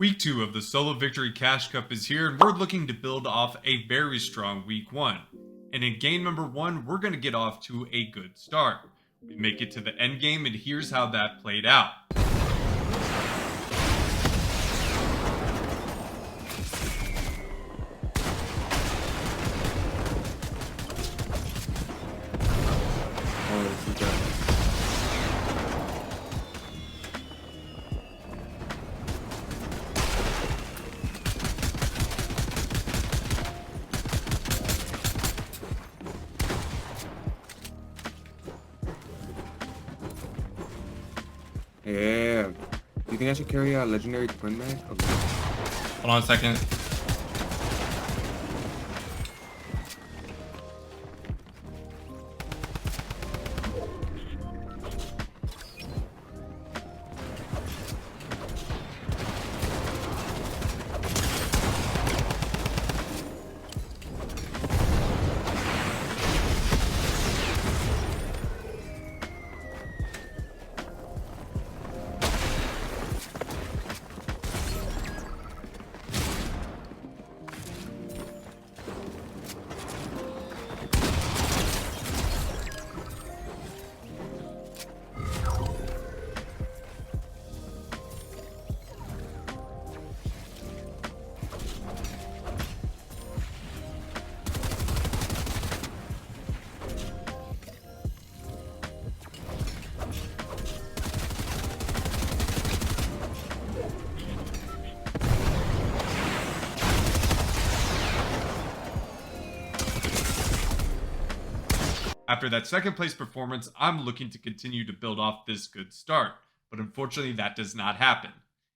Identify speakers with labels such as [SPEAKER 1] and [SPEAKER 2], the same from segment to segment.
[SPEAKER 1] Week 2 of the Solo Victory Cash Cup is here, and we're looking to build off a very strong Week 1. And in game number 1, we're going to get off to a good start. We make it to the end game, and here's how that played out.
[SPEAKER 2] Yeah. Do you think I should carry a legendary twin mag? Okay.
[SPEAKER 3] Hold on a second.
[SPEAKER 1] After that second place performance, I'm looking to continue to build off this good start, but unfortunately that does not happen.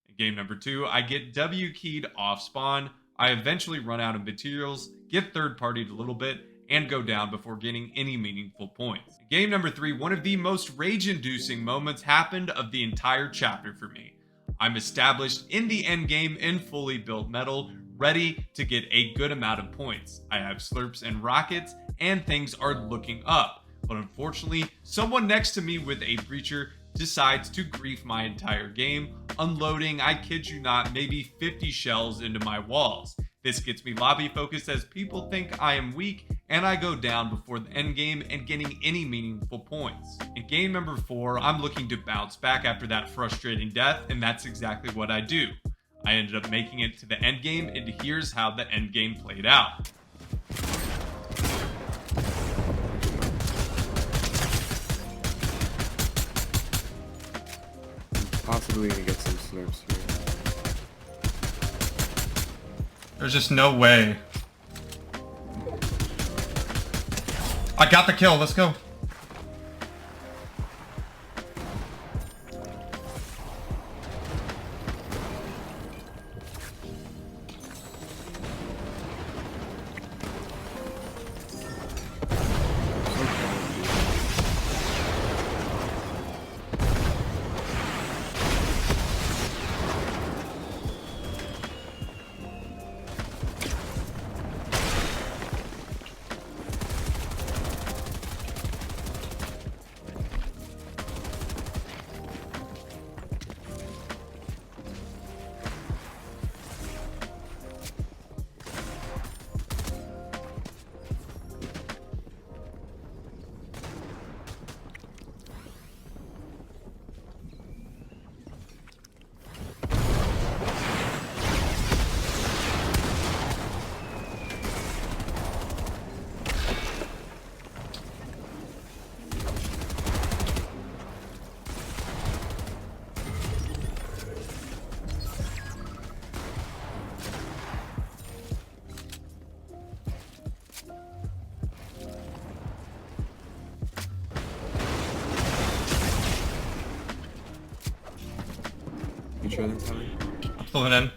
[SPEAKER 1] In game number 2, I get W keyed off spawn, I eventually run out of materials, get third partied a little bit, and go down before getting any meaningful points. In game number 3, one of the most rage-inducing moments happened of the entire chapter for me. I'm established in the end game in fully built metal, ready to get a good amount of points. I have slurps and rockets, and things are looking up. But unfortunately, someone next to me with a breacher decides to grief my entire game, unloading, I kid you not, maybe 50 shells into my walls. This gets me lobby focused as people think I am weak, and I go down before the end game and getting any meaningful points. In game number 4, I'm looking to bounce back after that frustrating death, and that's exactly what I do. I ended up making it to the end game, and here's how the end game played out.
[SPEAKER 2] Possibly gonna get some slurps here.
[SPEAKER 3] There's just no way. I got the kill. Let's go.
[SPEAKER 2] You sure they're coming?
[SPEAKER 3] I'm pulling in.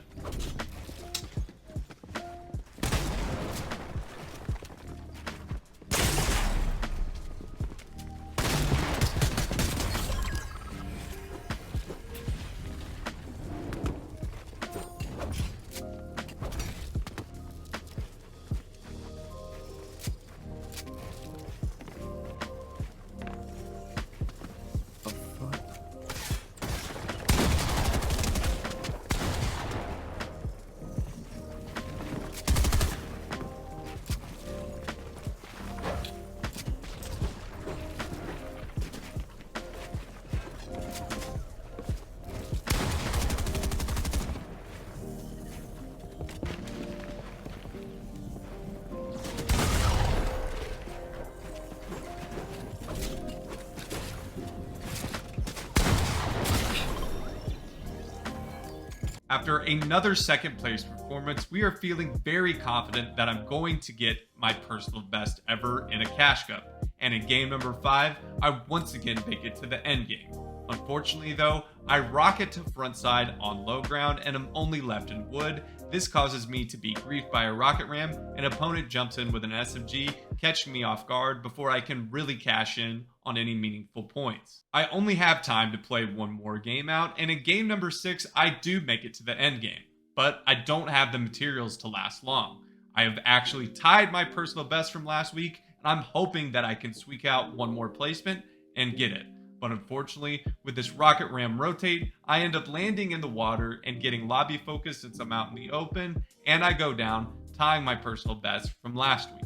[SPEAKER 1] After another second place performance, we are feeling very confident that I'm going to get my personal best ever in a cash cup. And in game number 5, I once again make it to the end game. Unfortunately though, I rocket to frontside on low ground and am only left in wood. This causes me to be griefed by a rocket ram. An opponent jumps in with an SMG, catching me off guard before I can really cash in on any meaningful points. I only have time to play one more game out, and in game number 6, I do make it to the end game, but I don't have the materials to last long. I have actually tied my personal best from last week, and I'm hoping that I can squeak out one more placement and get it. But unfortunately, with this rocket ram rotate, I end up landing in the water and getting lobby focus since I'm out in the open, and I go down, tying my personal best from last week.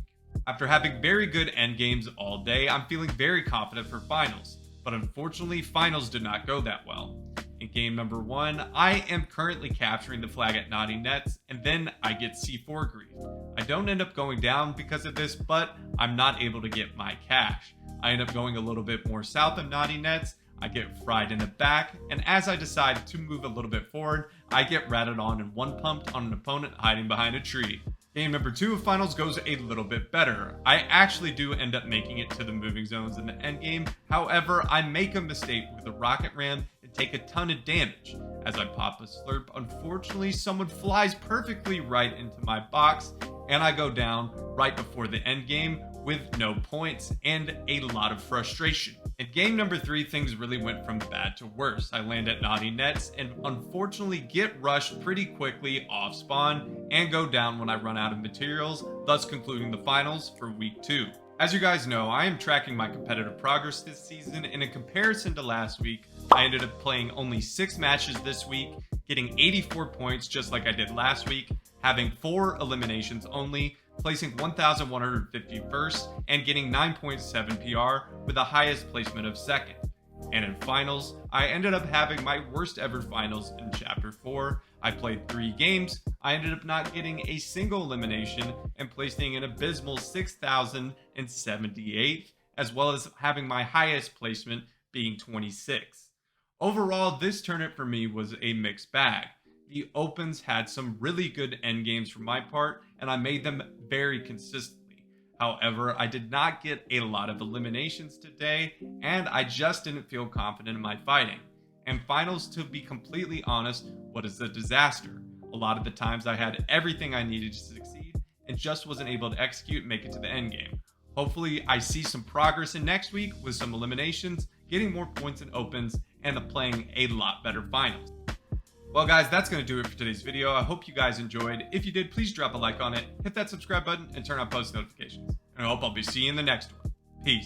[SPEAKER 1] After having very good end games all day, I'm feeling very confident for finals, but unfortunately, finals did not go that well. In game number 1, I am currently capturing the flag at Naughty Nets, and then I get C4 grief. I don't end up going down because of this, but I'm not able to get my cash. I end up going a little bit more south of Naughty Nets, I get fried in the back, and as I decide to move a little bit forward, I get ratted on and one pumped on an opponent hiding behind a tree. Game number 2 of finals goes a little bit better. I actually do end up making it to the moving zones in the end game. However, I make a mistake with the rocket ram and take a ton of damage. As I pop a slurp, unfortunately, someone flies perfectly right into my box, and I go down right before the end game with no points and a lot of frustration. In game number 3, things really went from bad to worse. I land at Naughty Nets and unfortunately get rushed pretty quickly off spawn and go down when I run out of materials, thus concluding the finals for week 2. As you guys know, I am tracking my competitive progress this season, and in comparison to last week, I ended up playing only 6 matches this week, getting 84 points just like I did last week, having 4 eliminations only, placing 1,151st, and getting 9.7 PR with the highest placement of 2nd. And in finals, I ended up having my worst ever finals in Chapter 4. I played 3 games, I ended up not getting a single elimination and placing an abysmal 6,078th, as well as having my highest placement being 26. Overall, this tournament for me was a mixed bag. The opens had some really good end games for my part, and I made them very consistently. However, I did not get a lot of eliminations today, and I just didn't feel confident in my fighting. And finals, to be completely honest, was a disaster. A lot of the times I had everything I needed to succeed, and just wasn't able to execute and make it to the end game. Hopefully, I see some progress in next week with some eliminations, getting more points in opens, and playing a lot better finals. Well guys, that's going to do it for today's video. I hope you guys enjoyed. If you did, please drop a like on it, hit that subscribe button, and turn on post notifications. And I hope I'll be seeing you in the next one. Peace.